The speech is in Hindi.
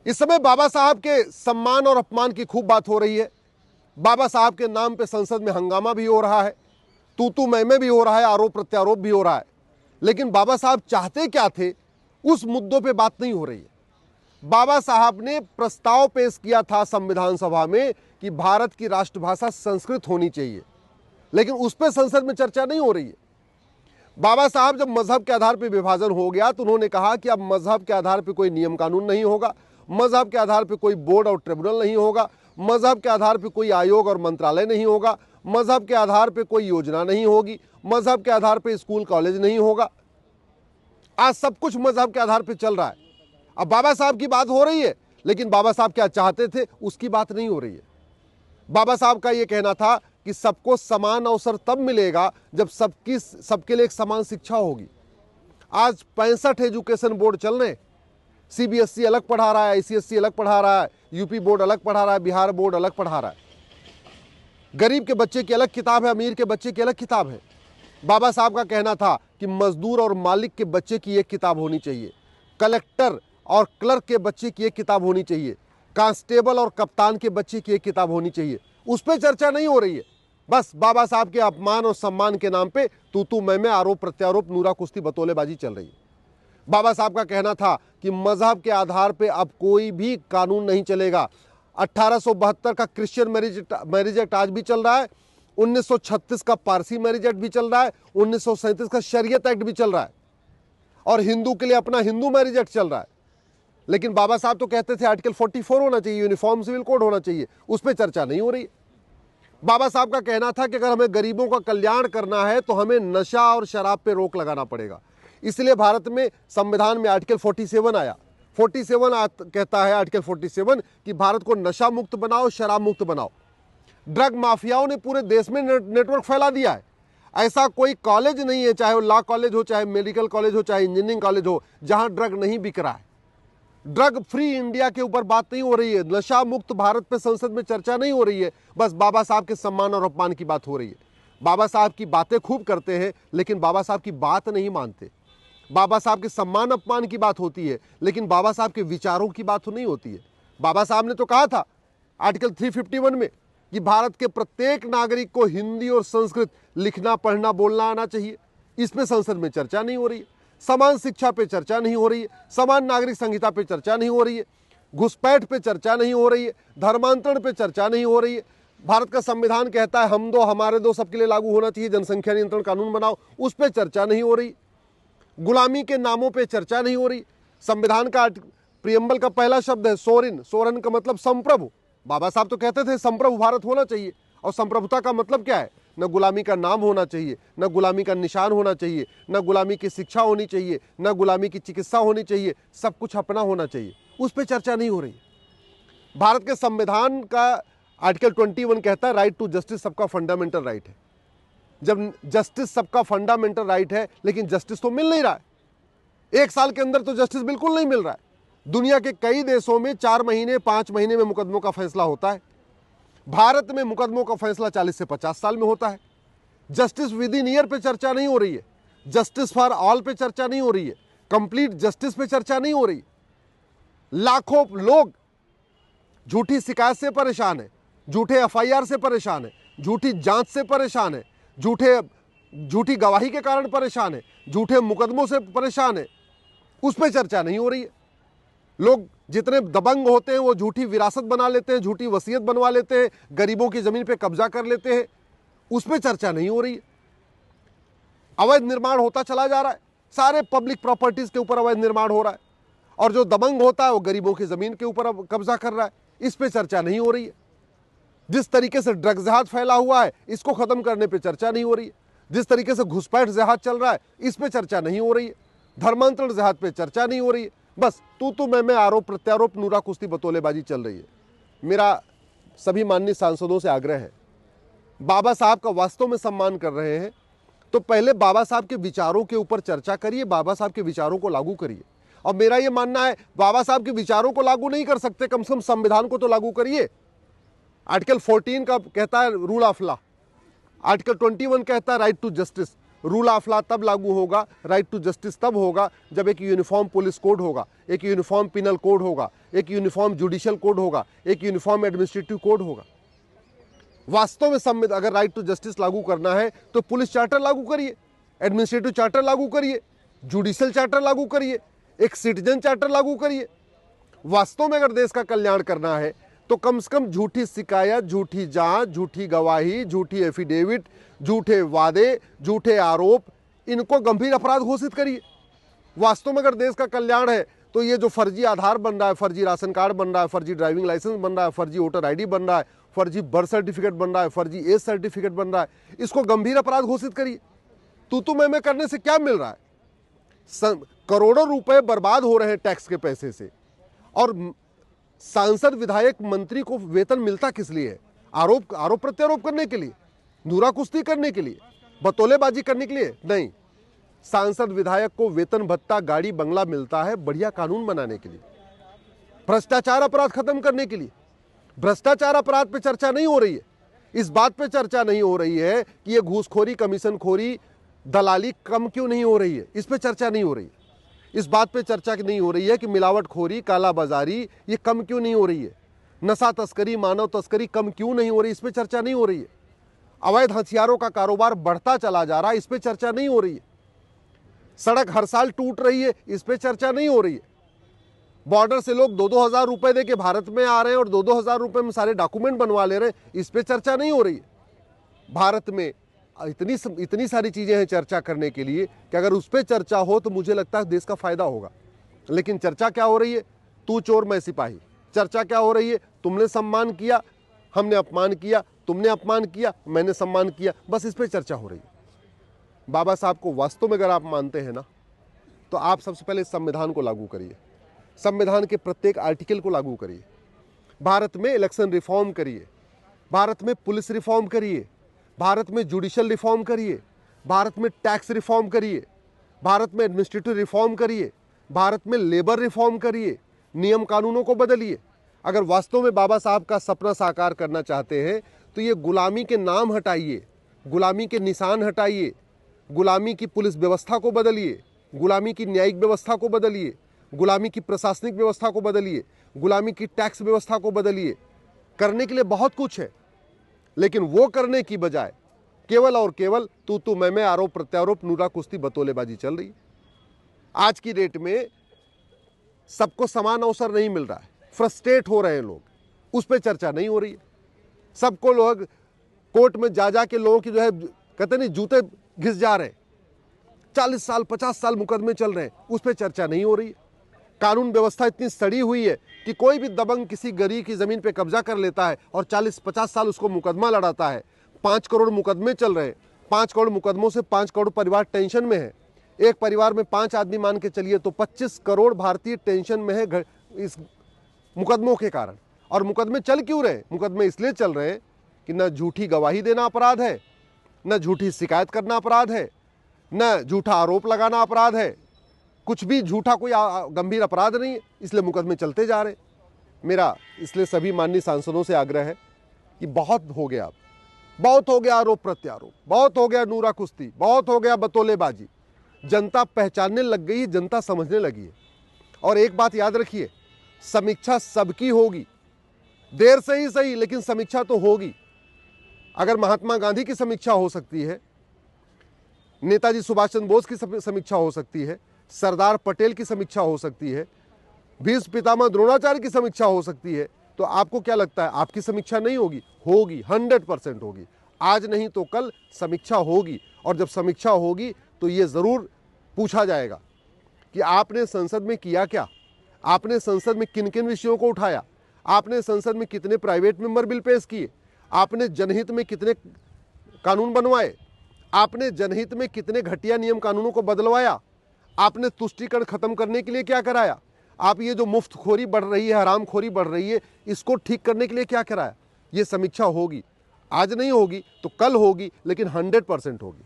इस समय बाबा साहब के सम्मान और अपमान की खूब बात हो रही है। बाबा साहब के नाम पे संसद में हंगामा भी हो रहा है, तू मैं भी हो रहा है, आरोप प्रत्यारोप भी हो रहा है। लेकिन बाबा साहब चाहते क्या थे, उस मुद्दों पे बात नहीं हो रही है। बाबा साहब ने प्रस्ताव पेश किया था संविधान सभा में कि भारत की राष्ट्रभाषा संस्कृत होनी चाहिए, लेकिन उस पर संसद में चर्चा नहीं हो रही है। बाबा साहब जब मजहब के आधार पर विभाजन हो गया तो उन्होंने कहा कि अब मजहब के आधार पर कोई नियम कानून नहीं होगा, मजहब के आधार पर कोई बोर्ड और ट्रिब्यूनल नहीं होगा, मजहब के आधार पर कोई आयोग और मंत्रालय नहीं होगा, मजहब के आधार पर कोई योजना नहीं होगी, मजहब के आधार पर स्कूल कॉलेज नहीं होगा। आज सब कुछ मजहब के आधार पर चल रहा है। अब बाबा साहब की बात हो रही है, लेकिन बाबा साहब क्या चाहते थे उसकी बात नहीं हो रही है। बाबा साहब का यह कहना था कि सबको समान अवसर तब मिलेगा जब सबके लिए एक समान शिक्षा होगी। आज 65 एजुकेशन बोर्ड चल रहे हैं। सीबीएसई अलग पढ़ा रहा है, आईसीएसई अलग पढ़ा रहा है, यूपी बोर्ड अलग पढ़ा रहा है, बिहार बोर्ड अलग पढ़ा रहा है। गरीब के बच्चे की अलग किताब है, अमीर के बच्चे की अलग किताब है। बाबा साहब का कहना था कि मजदूर और मालिक के बच्चे की एक किताब होनी चाहिए, कलेक्टर और क्लर्क के बच्चे की एक किताब होनी चाहिए, कांस्टेबल और कप्तान के बच्चे की एक किताब होनी चाहिए। उस पर चर्चा नहीं हो रही है। बस बाबा साहब के अपमान और सम्मान के नाम पे तू मैं आरोप प्रत्यारोप, नूरा कुश्ती, बतौलेबाजी चल रही है। बाबा साहब का कहना था कि मजहब के आधार पे अब कोई भी कानून नहीं चलेगा। 1872 का क्रिश्चियन मैरिज एक्ट आज भी चल रहा है, 1936 का पारसी मैरिज एक्ट भी चल रहा है, 1937 का शरीयत एक्ट भी चल रहा है, और हिंदू के लिए अपना हिंदू मैरिज एक्ट चल रहा है। लेकिन बाबा साहब तो कहते थे आर्टिकल 44 होना चाहिए, यूनिफॉर्म सिविल कोड होना चाहिए। उस पर चर्चा नहीं हो रही। बाबा साहब का कहना था कि अगर हमें गरीबों का कल्याण करना है तो हमें नशा और शराब पे रोक लगाना पड़ेगा। इसलिए भारत में संविधान में आर्टिकल 47 आया। 47 कहता है, आर्टिकल 47, कि भारत को नशा मुक्त बनाओ, शराब मुक्त बनाओ। ड्रग माफियाओं ने पूरे देश में नेटवर्क फैला दिया है। ऐसा कोई कॉलेज नहीं है, चाहे वो लॉ कॉलेज हो, चाहे मेडिकल कॉलेज हो, चाहे इंजीनियरिंग कॉलेज हो, जहां ड्रग नहीं बिक रहा है। ड्रग फ्री इंडिया के ऊपर बात नहीं हो रही है, नशा मुक्त भारत पे संसद में चर्चा नहीं हो रही है। बस बाबा साहब के सम्मान और अपमान की बात हो रही है। बाबा साहब की बातें खूब करते हैं, लेकिन बाबा साहब की बात नहीं मानते। बाबा साहब के सम्मान अपमान की बात होती है, लेकिन बाबा साहब के विचारों की बात नहीं होती है। बाबा साहब ने तो कहा था आर्टिकल 351 में कि भारत के प्रत्येक नागरिक को हिंदी और संस्कृत लिखना, पढ़ना, बोलना आना चाहिए। इस पे संसद में चर्चा नहीं हो रही है। समान शिक्षा पे चर्चा नहीं हो रही है, समान नागरिक संहिता पे चर्चा नहीं हो रही है, घुसपैठ पे चर्चा नहीं हो रही है, धर्मांतरण पे चर्चा नहीं हो रही है। भारत का संविधान कहता है हम दो हमारे दो सबके लिए लागू होना चाहिए, जनसंख्या नियंत्रण कानून बनाओ, उस पर चर्चा नहीं हो रही। गुलामी के नामों पे चर्चा नहीं हो रही। संविधान का प्रियम्बल का पहला शब्द है सोरेन। सोरेन का मतलब संप्रभु। बाबा साहब तो कहते थे संप्रभु भारत होना चाहिए, और संप्रभुता का मतलब क्या है? न गुलामी का नाम होना चाहिए, न गुलामी का निशान होना चाहिए, न गुलामी की शिक्षा होनी चाहिए, न गुलामी की चिकित्सा होनी चाहिए, सब कुछ अपना होना चाहिए। उस पर चर्चा नहीं हो रही। भारत के संविधान का आर्टिकल 21 कहता है राइट टू जस्टिस सबका फंडामेंटल राइट है। जब जस्टिस सबका फंडामेंटल राइट है, लेकिन जस्टिस तो मिल नहीं रहा है। 1 साल के अंदर तो जस्टिस बिल्कुल नहीं मिल रहा है। दुनिया के कई देशों में 4 महीने 5 महीने में मुकदमों का फैसला होता है। भारत में मुकदमों का फैसला 40 से 50 साल में होता है। जस्टिस विद इन ईयर पे चर्चा नहीं हो रही है, जस्टिस फॉर ऑल पे चर्चा नहीं हो रही है, कंप्लीट जस्टिस पे चर्चा नहीं हो रही। लाखों लोग झूठी शिकायत से परेशान है, झूठे एफआईआर से परेशान है, झूठी जांच से परेशान है, झूठी गवाही के कारण परेशान है, झूठे मुकदमों से परेशान है। उस पर चर्चा नहीं हो रही है। लोग जितने दबंग होते हैं वो झूठी विरासत बना लेते हैं, झूठी वसीयत बनवा लेते हैं, गरीबों की जमीन पे कब्जा कर लेते हैं। उस पर चर्चा नहीं हो रही है। अवैध निर्माण होता चला जा रहा है, सारे पब्लिक प्रॉपर्टीज के ऊपर अवैध निर्माण हो रहा है, और जो दबंग होता है वो गरीबों की जमीन के ऊपर कब्जा कर रहा है। इस पे चर्चा नहीं हो रही है। जिस तरीके से ड्रग जहाज फैला हुआ है, इसको खत्म करने पे चर्चा नहीं हो रही है। जिस तरीके से घुसपैठ जहाज चल रहा है, इस पे चर्चा नहीं हो रही है। धर्मांतरण जहाज पे चर्चा नहीं हो रही है। बस तू मैं आरोप प्रत्यारोप, नूरा कुश्ती, बतौलेबाजी चल रही है। मेरा सभी माननीय सांसदों से आग्रह है, बाबा साहब का वास्तव में सम्मान कर रहे हैं तो पहले बाबा साहब के विचारों के ऊपर चर्चा करिए, बाबा साहब के विचारों को लागू करिए। और मेरा ये मानना है बाबा साहब के विचारों को लागू नहीं कर सकते, कम से कम संविधान को तो लागू करिए। आर्टिकल 14 का कहता है रूल ऑफ लॉ, आर्टिकल 21 कहता है right to justice, rule of law तब लागू होगा, राइट टू जस्टिस तब होगा जब एक यूनिफॉर्म पुलिस कोड होगा, एक यूनिफॉर्म पिनल कोड होगा, एक यूनिफॉर्म जुडिशियल कोड होगा, एक यूनिफॉर्म एडमिनिस्ट्रेटिव कोड होगा। वास्तव में संविधान अगर राइट टू जस्टिस लागू करना है तो पुलिस चार्टर लागू करिए, एडमिनिस्ट्रेटिव चार्टर लागू करिए, जुडिशियल चार्टर लागू करिए, एक सिटीजन चार्टर लागू करिए। वास्तव में अगर देश का कल्याण करना है तो कम से कम झूठी शिकायत, झूठी जांच, झूठी गवाही, झूठी एफिडेविट, झूठे वादे, झूठे आरोप, इनको गंभीर अपराध घोषित करिए। वास्तव में अगर देश का कल्याण है तो ये जो फर्जी आधार बन रहा है, फर्जी राशन कार्ड बन रहा है, फर्जी ड्राइविंग लाइसेंस बन रहा है, फर्जी वोटर आईडी बन रहा है, फर्जी बर्थ सर्टिफिकेट बन रहा है, फर्जी एज सर्टिफिकेट बन रहा है, इसको गंभीर अपराध घोषित करिए। तू मैं करने से क्या मिल रहा है? करोड़ों रुपए बर्बाद हो रहे हैं टैक्स के पैसे से, और सांसद, विधायक, मंत्री को वेतन मिलता किस लिए है? आरोप प्रत्यारोप करने के लिए, नूरा कुश्ती करने के लिए, बतौलेबाजी करने के लिए नहीं। सांसद, विधायक को वेतन भत्ता, गाड़ी बंगला मिलता है बढ़िया कानून बनाने के लिए, भ्रष्टाचार अपराध खत्म करने के लिए। भ्रष्टाचार अपराध पे चर्चा नहीं हो रही है। इस बात पे चर्चा नहीं हो रही है कि ये घूसखोरी, कमीशनखोरी, दलाली कम क्यों नहीं हो रही है, इस पे चर्चा नहीं हो रही है। इस बात पे चर्चा नहीं हो रही है कि मिलावटखोरी, कालाबाजारी ये कम क्यों नहीं हो रही है, नशा तस्करी, मानव तस्करी कम क्यों नहीं हो रही, इस पे चर्चा नहीं हो रही है। अवैध हथियारों का कारोबार बढ़ता चला जा रहा है, इस पे चर्चा नहीं हो रही है। सड़क हर साल टूट रही है, इस पे चर्चा नहीं हो रही है। बॉर्डर से लोग 2-2 हज़ार रुपए दे के भारत में आ रहे हैं और 2-2 हज़ार रुपए में सारे डॉक्यूमेंट बनवा ले रहे हैं, इस पे चर्चा नहीं हो रही है। भारत में इतनी सारी चीजें हैं चर्चा करने के लिए कि अगर उस पर चर्चा हो तो मुझे लगता है देश का फायदा होगा। लेकिन चर्चा क्या हो रही है? तू चोर मैं सिपाही। चर्चा क्या हो रही है? तुमने सम्मान किया, हमने अपमान किया, तुमने अपमान किया, मैंने सम्मान किया, बस इस पे चर्चा हो रही है। बाबा साहब को वास्तव में अगर आप मानते हैं ना, तो आप सबसे पहले संविधान को लागू करिए, संविधान के प्रत्येक आर्टिकल को लागू करिए। भारत में इलेक्शन रिफॉर्म करिए, भारत में पुलिस रिफॉर्म करिए, भारत में जुडिशियल रिफॉर्म करिए, भारत में टैक्स रिफॉर्म करिए, भारत में एडमिनिस्ट्रेटिव रिफॉर्म करिए, भारत में लेबर रिफॉर्म करिए, नियम कानूनों को बदलिए। अगर वास्तव में बाबा साहब का सपना साकार करना चाहते हैं तो ये गुलामी के नाम हटाइए, गुलामी के निशान हटाइए, गुलामी की पुलिस व्यवस्था को बदलिए, गुलामी की न्यायिक व्यवस्था को बदलिए, गुलामी की प्रशासनिक व्यवस्था को बदलिए, गुलामी की टैक्स व्यवस्था को बदलिए। करने के लिए बहुत कुछ है, लेकिन वो करने की बजाय केवल और केवल तू मैं, आरोप प्रत्यारोप, नूरा कुश्ती, बतौलेबाजी चल रही है। आज की डेट में सबको समान अवसर नहीं मिल रहा है, फ्रस्ट्रेट हो रहे हैं लोग, उस पर चर्चा नहीं हो रही है। सबको लोग कोर्ट में जा के लोगों की जो है कहते नहीं जूते घिस जा रहे हैं, 40 साल 50 साल मुकदमे चल रहे हैं, उस पर चर्चा नहीं हो रही है। कानून व्यवस्था इतनी सड़ी हुई है कि कोई भी दबंग किसी गरीब की जमीन पे कब्जा कर लेता है और 40-50 साल उसको मुकदमा लड़ाता है। 5 करोड़ मुकदमे चल रहे हैं, 5 करोड़ मुकदमों से 5 करोड़ परिवार टेंशन में है। एक परिवार में 5 आदमी मान के चलिए तो 25 करोड़ भारतीय टेंशन में है इस मुकदमों के कारण। और मुकदमे चल क्यों रहे? मुकदमे इसलिए चल रहे हैं कि न झूठी गवाही देना अपराध है, न झूठी शिकायत करना अपराध है, न झूठा आरोप लगाना अपराध है, कुछ भी झूठा कोई गंभीर अपराध नहीं है, इसलिए मुकदमे चलते जा रहे। मेरा इसलिए सभी माननीय सांसदों से आग्रह है कि बहुत हो गया, बहुत हो गया आरोप प्रत्यारोप, बहुत हो गया नूरा कुश्ती, बहुत हो गया बतौलेबाजी। जनता पहचानने लग गई है, जनता समझने लगी है। और एक बात याद रखिए, समीक्षा सबकी होगी, देर से ही सही लेकिन समीक्षा तो होगी। अगर महात्मा गांधी की समीक्षा हो सकती है, नेताजी सुभाष चंद्र बोस की समीक्षा हो सकती है, सरदार पटेल की समीक्षा हो सकती है, भीष्म पितामह द्रोणाचार्य की समीक्षा हो सकती है, तो आपको क्या लगता है आपकी समीक्षा नहीं होगी? होगी, 100% होगी। आज नहीं तो कल समीक्षा होगी, और जब समीक्षा होगी तो ये जरूर पूछा जाएगा कि आपने संसद में किया क्या, आपने संसद में किन किन विषयों को उठाया, आपने संसद में कितने प्राइवेट मेंबर बिल पेश किए, आपने जनहित में कितने कानून बनवाए, आपने जनहित में कितने घटिया नियम कानूनों को बदलवाया, आपने तुष्टीकरण खत्म करने के लिए क्या कराया, आप ये जो मुफ्तखोरी बढ़ रही है, हरामखोरी बढ़ रही है, इसको ठीक करने के लिए क्या कराया। ये समीक्षा होगी, आज नहीं होगी तो कल होगी, लेकिन 100% होगी।